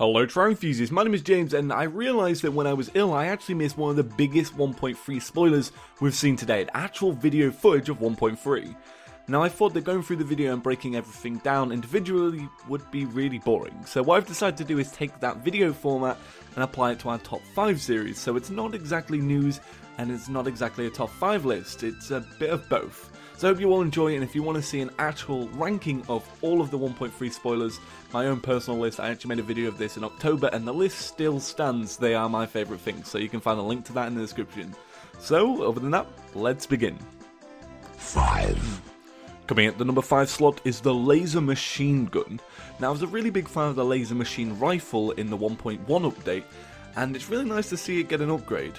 Hello Terraria enthusiasts, my name is James, and I realised that when I was ill I actually missed one of the biggest 1.3 spoilers we've seen to date, actual video footage of 1.3. Now I thought that going through the video and breaking everything down individually would be really boring, so what I've decided to do is take that video format and apply it to our top 5 series, so it's not exactly news and it's not exactly a top 5 list, it's a bit of both. So I hope you all enjoy it, and if you want to see an actual ranking of all of the 1.3 spoilers, my own personal list, I actually made a video of this in October and the list still stands. They are my favourite things, so you can find a link to that in the description. So, other than that, let's begin. 5. Coming at the number 5 slot is the laser machine gun. Now I was a really big fan of the laser machine rifle in the 1.1 update, and it's really nice to see it get an upgrade.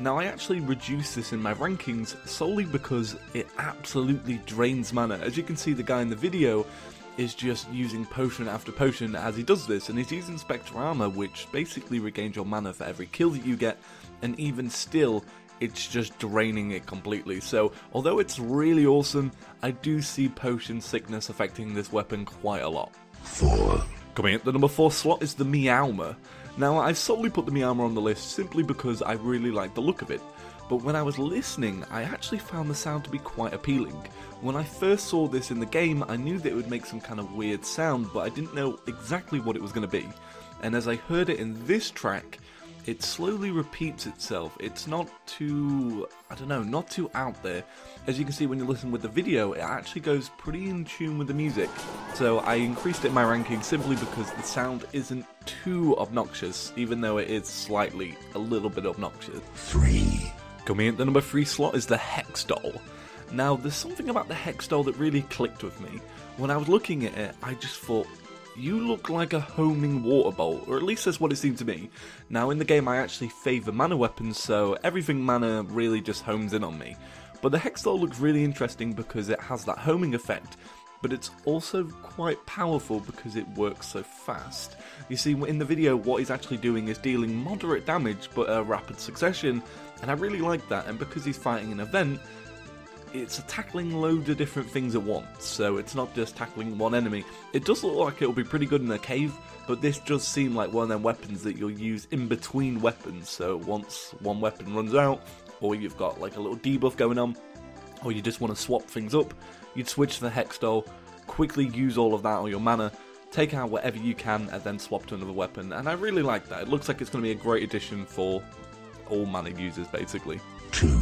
Now I actually reduced this in my rankings solely because it absolutely drains mana. As you can see, the guy in the video is just using potion after potion as he does this, and he's using Spectre Armor, which basically regains your mana for every kill that you get, and even still it's just draining it completely. So although it's really awesome, I do see potion sickness affecting this weapon quite a lot. 4. Coming at the number 4 slot is the ALMA. Now, I solely put the ALMA on the list simply because I really like the look of it, but when I was listening, I actually found the sound to be quite appealing. When I first saw this in the game, I knew that it would make some kind of weird sound, but I didn't know exactly what it was going to be. And as I heard it in this track, it slowly repeats itself. It's not too, not too out there. As you can see when you listen with the video, it actually goes pretty in tune with the music. So I increased it in my ranking simply because the sound isn't too obnoxious, even though it is slightly, a little bit obnoxious. 3. Coming at the number 3 slot is the Hex Doll. Now there's something about the Hex Doll that really clicked with me. When I was looking at it, I just thought, you look like a homing water bolt, or at least that's what it seemed to me. Now in the game I actually favour mana weapons, so everything mana really just homes in on me. But the Hex Doll looks really interesting because it has that homing effect, but it's also quite powerful because it works so fast. You see, in the video what he's actually doing is dealing moderate damage but a rapid succession, and I really like that, and because he's fighting an event, it's tackling loads of different things at once, so it's not just tackling one enemy. It does look like it'll be pretty good in a cave, but this does seem like one of them weapons that you'll use in between weapons, so once one weapon runs out, or you've got like a little debuff going on, or you just want to swap things up, you'd switch to the Hex Doll, quickly use all of that on your mana, take out whatever you can, and then swap to another weapon, and I really like that. It looks like it's going to be a great addition for all mana users, basically. 2.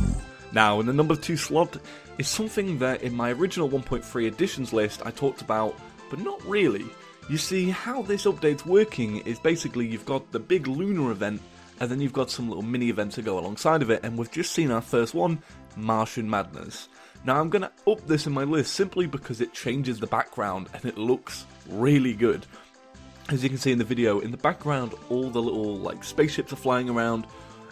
Now, in the number 2 slot is something that in my original 1.3 editions list I talked about, but not really. You see, how this update's working is basically you've got the big lunar event, and then you've got some little mini events that go alongside of it, and we've just seen our first one, Martian Madness. Now I'm going to up this in my list simply because it changes the background and it looks really good. As you can see in the video, in the background all the little like spaceships are flying around,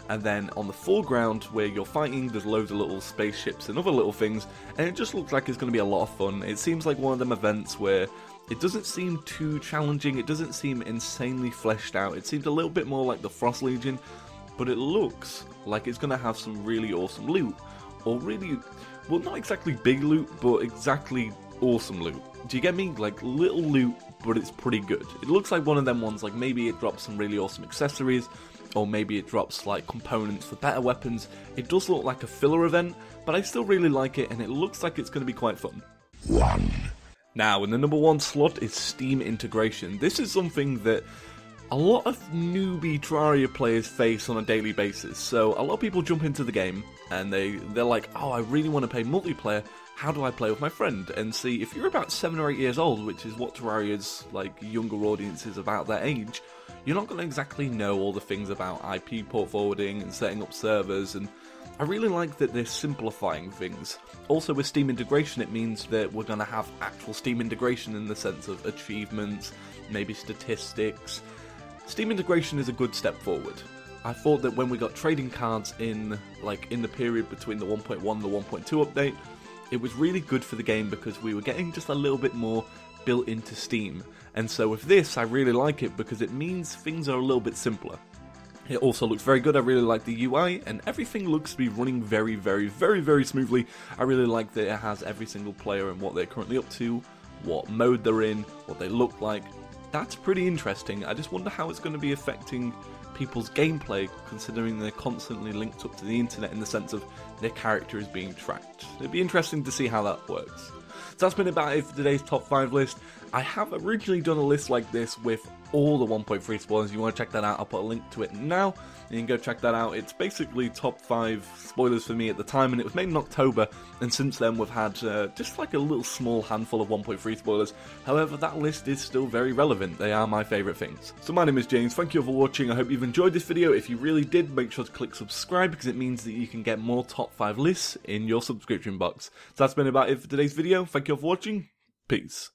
and then on the foreground where you're fighting there's loads of little spaceships and other little things, and it just looks like it's going to be a lot of fun. It seems like one of them events where it doesn't seem too challenging, it doesn't seem insanely fleshed out, it seems a little bit more like the Frost Legion, but it looks like it's going to have some really awesome loot, or really, well, not exactly big loot, but exactly awesome loot. Do you get me? Like little loot, but it's pretty good. It looks like one of them ones, like maybe it drops some really awesome accessories, or maybe it drops like components for better weapons. It does look like a filler event, but I still really like it, and it looks like it's going to be quite fun. 1. Now, in the number 1 slot is Steam integration. This is something that a lot of newbie Terraria players face on a daily basis. So a lot of people jump into the game and they're like, oh, I really want to play multiplayer. How do I play with my friend? And see, if you're about 7 or 8 years old, which is what Terraria's like younger audience is about that age, you're not going to exactly know all the things about IP port forwarding and setting up servers, and I really like that they're simplifying things. Also with Steam integration, it means that we're going to have actual Steam integration in the sense of achievements, maybe statistics. Steam integration is a good step forward. I thought that when we got trading cards in the period between the 1.1 and the 1.2 update, it was really good for the game because we were getting just a little bit more built into Steam. And so with this, I really like it because it means things are a little bit simpler. It also looks very good. I really like the UI, and everything looks to be running very, very, very, very smoothly. I really like that it has every single player and what they're currently up to, what mode they're in, what they look like. that's pretty interesting. I just wonder how it's going to be affecting people's gameplay, considering they're constantly linked up to the internet in the sense of their character is being tracked. It'd be interesting to see how that works. So that's been about it for today's top 5 list. I have originally done a list like this with all the 1.3 spoilers. If you want to check that out, I'll put a link to it now. You can go check that out. It's basically top 5 spoilers for me at the time, and it was made in October, and since then we've had just like a little small handful of 1.3 spoilers. However, that list is still very relevant. They are my favourite things. So my name is James, thank you all for watching. I hope you've enjoyed this video. If you really did, make sure to click subscribe, because it means that you can get more top 5 lists in your subscription box. So that's been about it for today's video. Thank you all for watching. Peace.